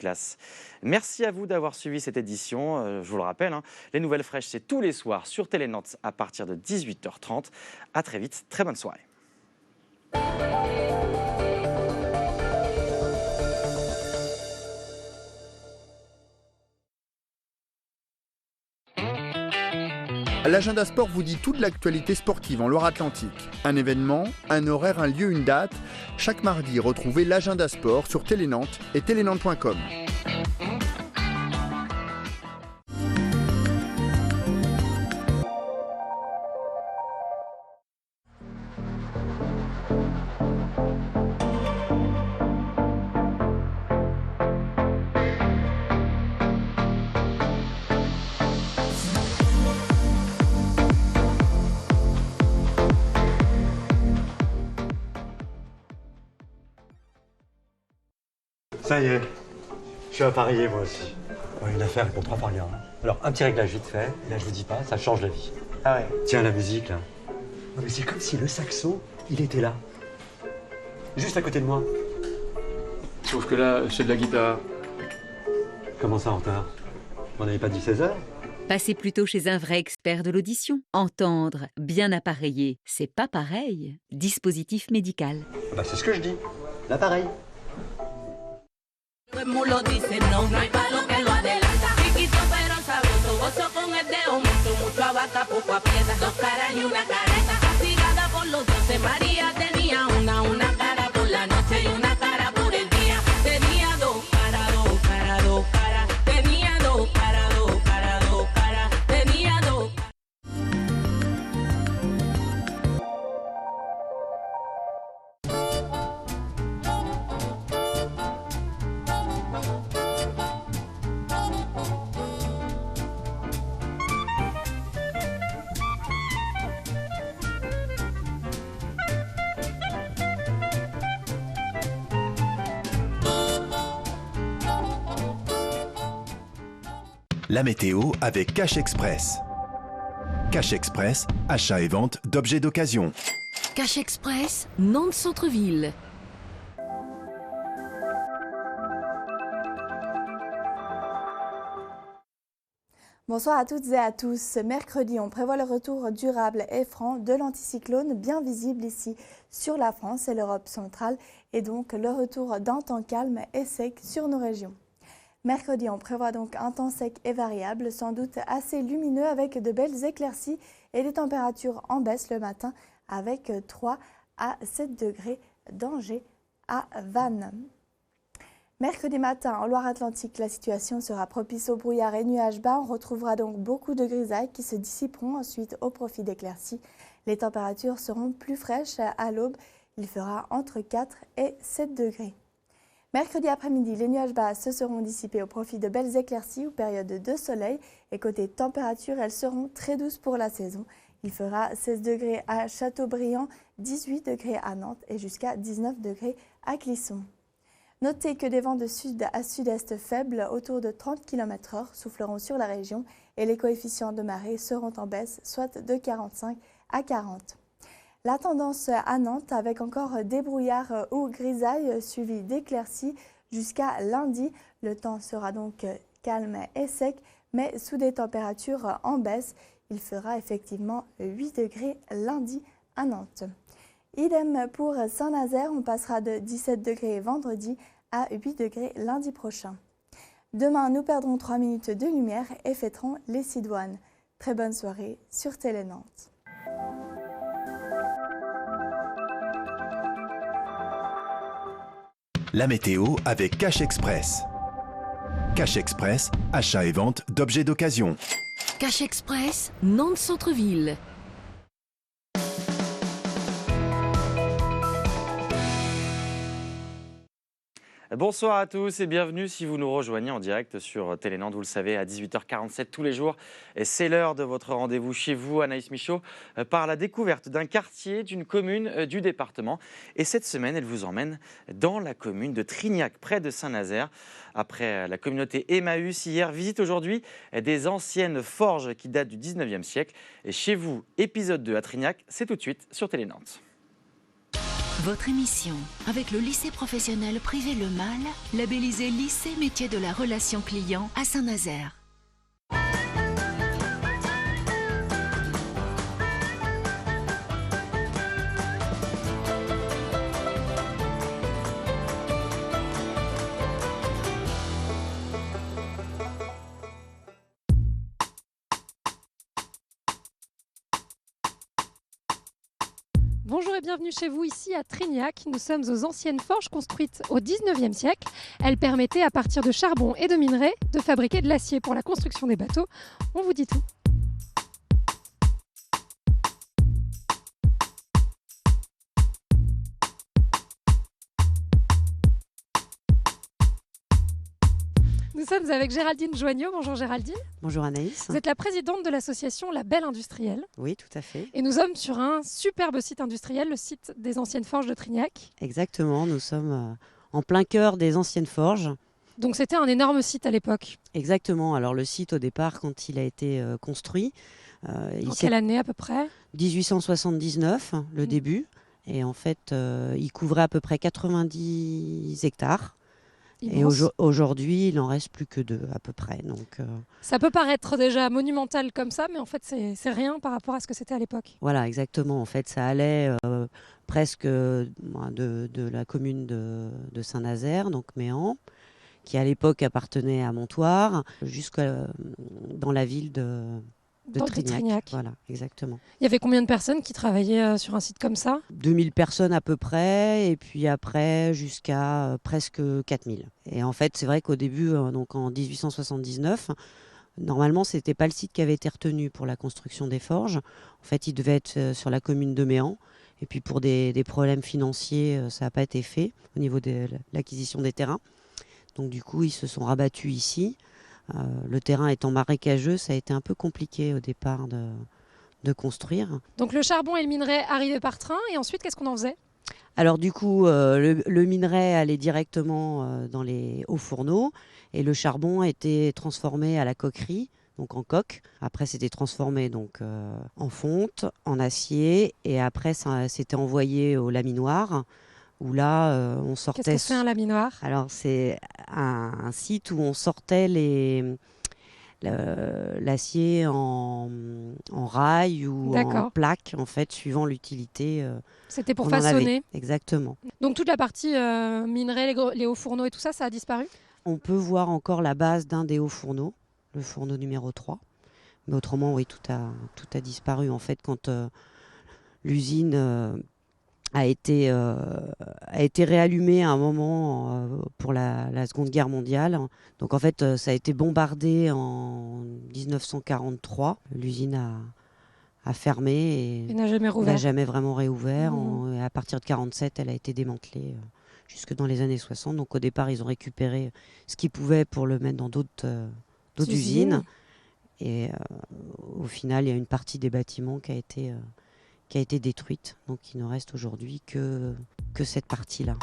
classe. Merci à vous d'avoir suivi cette édition. Je vous le rappelle, les nouvelles fraîches, c'est tous les soirs sur Télé Nantes à partir de 18h30. À très vite, très bonne soirée. L'agenda sport vous dit toute l'actualité sportive en Loire-Atlantique. Un événement, un horaire, un lieu, une date. Chaque mardi, retrouvez l'agenda sport sur Télé Nantes et télénantes.com. Ça y est, je suis appareillé moi aussi. Ouais, une affaire pour 3 par rien. Alors un petit réglage vite fait, et là je vous dis pas, ça change la vie. Ah ouais. Tiens la musique là. Non mais c'est comme si le saxo, il était là. Juste à côté de moi. Sauf que là, c'est de la guitare. Comment ça en retard? On n'avait pas dit 16h? Passez plutôt chez un vrai expert de l'audition. Entendre, bien appareillé, c'est pas pareil. Dispositif médical. Bah c'est ce que je dis, l'appareil. Todo el mundo dice no, no hay palo que lo adelanta. Chiquito pero sabroso, gozo con el dedo, mucho a vaca, poco aprieta. 2 caras y una careta, castigada por los dioses. María tenía una cara por la noche y una cara por el día. Tenía 2 caras, 2 caras, 2 caras. Tenía 2 caras, 2 caras, 2 caras. Tenía 2 caras. La météo avec Cash Express. Cash Express, achat et vente d'objets d'occasion. Cash Express, Nantes Centre-Ville. Bonsoir à toutes et à tous. Ce mercredi, on prévoit le retour durable et franc de l'anticyclone bien visible ici sur la France et l'Europe centrale et donc le retour d'un temps calme et sec sur nos régions. Mercredi, on prévoit donc un temps sec et variable, sans doute assez lumineux avec de belles éclaircies et des températures en baisse le matin avec 3 à 7 degrés d'Angers à Vannes. Mercredi matin, en Loire-Atlantique, la situation sera propice aux brouillards et nuages bas. On retrouvera donc beaucoup de grisailles qui se dissiperont ensuite au profit d'éclaircies. Les températures seront plus fraîches à l'aube. Il fera entre 4 et 7 degrés. Mercredi après-midi, les nuages bas se seront dissipés au profit de belles éclaircies ou périodes de soleil. Et côté température, elles seront très douces pour la saison. Il fera 16 degrés à Châteaubriand, 18 degrés à Nantes et jusqu'à 19 degrés à Clisson. Notez que des vents de sud à sud-est faibles, autour de 30 km/h, souffleront sur la région et les coefficients de marée seront en baisse, soit de 45 à 40. La tendance à Nantes avec encore des brouillards ou grisailles suivis d'éclaircies jusqu'à lundi. Le temps sera donc calme et sec, mais sous des températures en baisse. Il fera effectivement 8 degrés lundi à Nantes. Idem pour Saint-Nazaire, on passera de 17 degrés vendredi à 8 degrés lundi prochain. Demain, nous perdrons 3 minutes de lumière et fêterons les Sidoines. Très bonne soirée sur Télé Nantes. La météo avec Cash Express. Cash Express, achat et vente d'objets d'occasion. Cash Express, Nantes Centre-Ville. Bonsoir à tous et bienvenue si vous nous rejoignez en direct sur Télé Nantes, vous le savez, à 18h47 tous les jours. Et c'est l'heure de votre rendez-vous chez vous, Anaïs Michaud, par la découverte d'un quartier, d'une commune du département. Et cette semaine, elle vous emmène dans la commune de Trignac, près de Saint-Nazaire. Après la communauté Emmaüs hier, visite aujourd'hui des anciennes forges qui datent du 19e siècle. Et chez vous, épisode 2 à Trignac, c'est tout de suite sur Télé Nantes. Votre émission avec le lycée professionnel privé Le Mal, labellisé lycée métier de la relation client à Saint-Nazaire. Bonjour et bienvenue chez vous ici à Trignac. Nous sommes aux anciennes forges construites au 19e siècle. Elles permettaient à partir de charbon et de minerais de fabriquer de l'acier pour la construction des bateaux. On vous dit tout. Nous sommes avec Géraldine Joignot. Bonjour Géraldine. Bonjour Anaïs. Vous êtes la présidente de l'association La Belle Industrielle. Oui, tout à fait. Et nous sommes sur un superbe site industriel, le site des anciennes forges de Trignac. Exactement, nous sommes en plein cœur des anciennes forges. Donc c'était un énorme site à l'époque. Exactement, alors le site au départ quand il a été construit. En quelle année à peu près ? 1879, le début. Et en fait, il couvrait à peu près 90 hectares. Et aujourd'hui, il n'en reste plus que 2 à peu près. Donc, ça peut paraître déjà monumental comme ça, mais en fait, c'est rien par rapport à ce que c'était à l'époque. Voilà, exactement. En fait, ça allait presque de la commune de Saint-Nazaire, donc Méan, qui à l'époque appartenait à Montoire, jusqu'à dans la ville de Trignac. Voilà, exactement. Il y avait combien de personnes qui travaillaient sur un site comme ça ? 2000 personnes à peu près, et puis après jusqu'à presque 4000. Et en fait, c'est vrai qu'au début, donc en 1879, normalement, ce n'était pas le site qui avait été retenu pour la construction des forges. En fait, il devait être sur la commune de Méan. Et puis pour des problèmes financiers, ça n'a pas été fait au niveau de l'acquisition des terrains. Donc du coup, ils se sont rabattus ici. Le terrain étant marécageux, ça a été un peu compliqué au départ de construire. Donc le charbon et le minerai arrivaient par train, et ensuite, qu'est-ce qu'on en faisait ? Alors du coup, le minerai allait directement dans les hauts fourneaux, et le charbon était transformé à la coquerie, donc en coque. Après, c'était transformé donc, en fonte, en acier, et après, ça c'était envoyé au laminoir, où là, on sortait... Qu'est-ce que c'est un laminoir ? Alors, c'est un site où on sortait l'acier en rail ou en plaque, en fait, suivant l'utilité. C'était pour façonner. Exactement. Donc, toute la partie minerai, les hauts fourneaux et tout ça, ça a disparu ? On peut voir encore la base d'un des hauts fourneaux, le fourneau numéro 3. Mais autrement, oui, tout a disparu. En fait, quand l'usine... a été réallumé à un moment pour la Seconde Guerre mondiale. Donc en fait, ça a été bombardé en 1943. L'usine a fermé et n'a jamais rouvert. N'a jamais vraiment réouvert. Et à partir de 1947, elle a été démantelée jusque dans les années 60. Donc au départ, ils ont récupéré ce qu'ils pouvaient pour le mettre dans d'autres usines. Et au final, il y a une partie des bâtiments qui a été détruite. Donc il ne reste aujourd'hui que cette partie-là.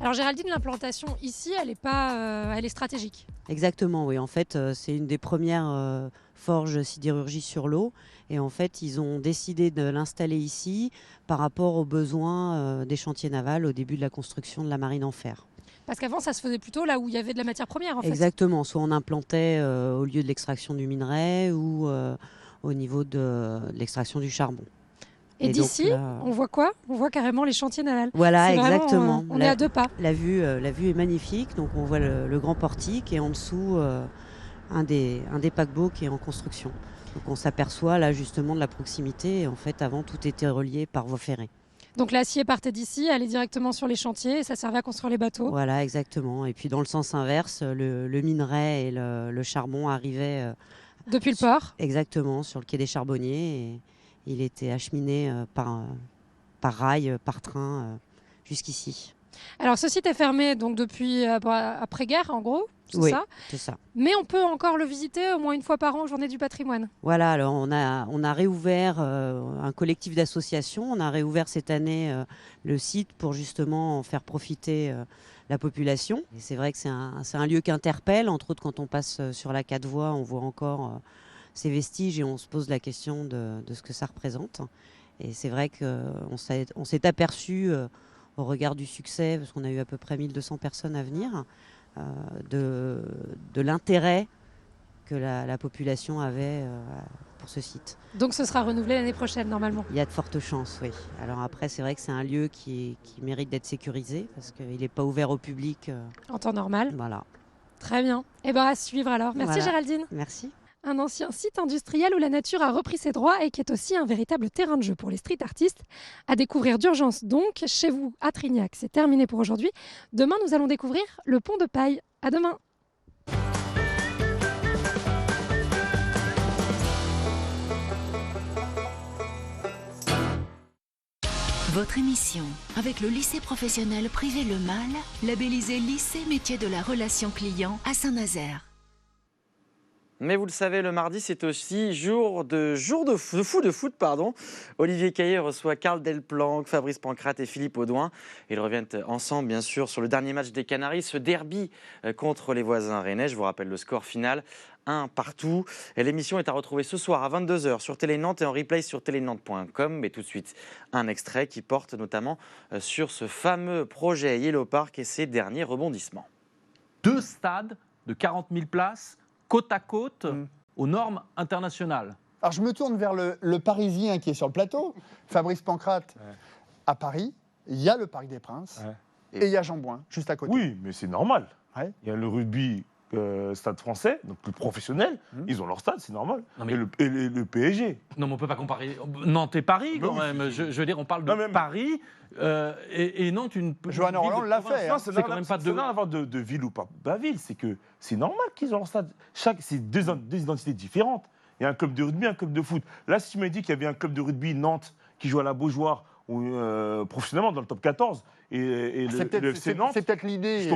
Alors Géraldine, l'implantation ici, elle est stratégique. Exactement, oui. En fait, c'est une des premières forges sidérurgie sur l'eau. Et en fait, ils ont décidé de l'installer ici par rapport aux besoins des chantiers navals au début de la construction de la marine en fer. Parce qu'avant, ça se faisait plutôt là où il y avait de la matière première, en fait. Exactement. Soit on implantait au lieu de l'extraction du minerai ou au niveau de l'extraction du charbon. Et d'ici, on voit quoi ? On voit carrément les chantiers navals. Voilà, exactement. On est à 2 pas. La vue est magnifique. Donc on voit le grand portique et en dessous, un des paquebots qui est en construction. Donc on s'aperçoit là justement de la proximité. Et en fait, avant, tout était relié par voie ferrée. Donc l'acier partait d'ici, allait directement sur les chantiers et ça servait à construire les bateaux. Voilà, exactement. Et puis dans le sens inverse, le minerai et le charbon arrivaient... depuis le port. Exactement, sur le quai des Charbonniers. Et il était acheminé par rail, par train, jusqu'ici. Alors ce site est fermé donc depuis après-guerre, en gros, oui, ça. C'est ça. Mais on peut encore le visiter au moins une fois par an, Journée du patrimoine. Voilà, alors on a réouvert un collectif d'associations. On a réouvert cette année le site pour justement faire profiter la population. Et c'est vrai que c'est un lieu qui interpelle, entre autres quand on passe sur la 4 voies, on voit encore ces vestiges et on se pose la question de ce que ça représente. Et c'est vrai qu'on s'est aperçu, au regard du succès, parce qu'on a eu à peu près 1200 personnes à venir, de l'intérêt que la population avait pour ce site. Donc ce sera renouvelé l'année prochaine normalement? Il y a de fortes chances, oui. Alors après, c'est vrai que c'est un lieu qui mérite d'être sécurisé parce qu'il n'est pas ouvert au public. En temps normal? Voilà. Très bien. Et bien à suivre alors. Merci Voilà. Géraldine. Merci. Un ancien site industriel où la nature a repris ses droits et qui est aussi un véritable terrain de jeu pour les street artistes. À découvrir d'urgence donc, chez vous à Trignac. C'est terminé pour aujourd'hui. Demain, nous allons découvrir le pont de Paille. À demain. Votre émission avec le lycée professionnel privé Le Mal, labellisé lycée métier de la relation client à Saint-Nazaire. Mais vous le savez, le mardi, c'est aussi jour de foot. Olivier Caillé reçoit Karl Delplanque, Fabrice Pancrate et Philippe Audouin. Ils reviennent ensemble, bien sûr, sur le dernier match des Canaries, ce derby contre les voisins rennais. Je vous rappelle le score final, 1 partout. Et l'émission est à retrouver ce soir à 22h sur Télé Nantes et en replay sur telenantes.com. Mais tout de suite, un extrait qui porte notamment sur ce fameux projet Yellow Park et ses derniers rebondissements. 2 stades de 40 000 places, côte à côte, aux normes internationales. Alors je me tourne vers le Parisien qui est sur le plateau, Fabrice Pancrate. À Paris, il y a le Parc des Princes et il y a Jean-Bouin, juste à côté. Oui, mais c'est normal. Il y a le rugby Stade français, donc plus professionnel, ils ont leur stade, c'est normal. Non, mais... et le PSG. Non, mais on ne peut pas comparer Nantes et Paris, quand même. Je veux dire, on parle de Paris et Nantes, une Johanna Roland l'a fait. Non, c'est quand même pas de ville ou pas la ville, c'est que c'est normal qu'ils ont leur stade. C'est deux identités différentes. Il y a un club de rugby, un club de foot. Là, si tu m'as dit qu'il y avait un club de rugby Nantes qui joue à la Beaujoire ou professionnellement dans le top 14, et le FC Nantes, c'est peut-être l'idée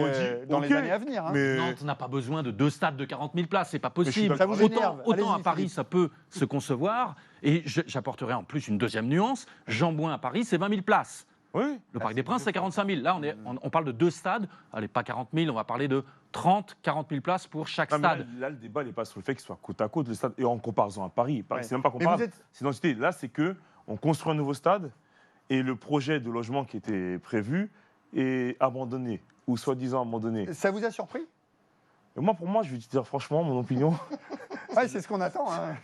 dans les années à venir. Hein. Mais... Nantes n'a pas besoin de 2 stades de 40 000 places, c'est pas possible. Ça vous énerve. Autant à Paris, ça peut se concevoir. Et j'apporterai en plus une deuxième nuance. Jean-Bouin à Paris, c'est 20 000 places. Oui. Le Parc des Princes, c'est 45 000. Là, on parle de 2 stades. Allez, pas 40 000, on va parler de 30, 40 000 places pour chaque stade. Là, le débat n'est pas sur le fait qu'il soit côte à côte, le stade, et en comparaison à Paris. C'est même pas comparable. C'est l'identité. Là, c'est qu'on construit un nouveau stade et le projet de logement qui était prévu est abandonné, ou soi-disant abandonné. Ça vous a surpris? Moi, pour moi, je vais te dire franchement mon opinion. C'est ce qu'on attend. Hein.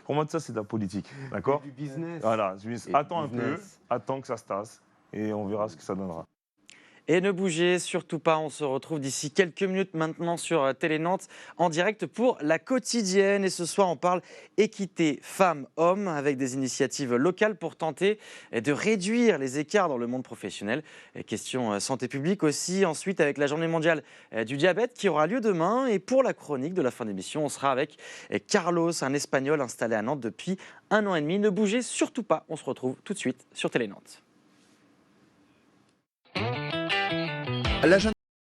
Pour moi, ça, c'est de la politique. D'accord? Du business. Voilà. Attends un peu, attends que ça se tasse, et on verra ce que ça donnera. Et ne bougez surtout pas, on se retrouve d'ici quelques minutes maintenant sur Télé Nantes en direct pour la quotidienne. Et ce soir, on parle équité femmes-hommes avec des initiatives locales pour tenter de réduire les écarts dans le monde professionnel. Question santé publique aussi. Ensuite, avec la journée mondiale du diabète qui aura lieu demain. Et pour la chronique de la fin d'émission, on sera avec Carlos, un Espagnol installé à Nantes depuis 1 an et demi. Ne bougez surtout pas, on se retrouve tout de suite sur Télé Nantes. L'agenda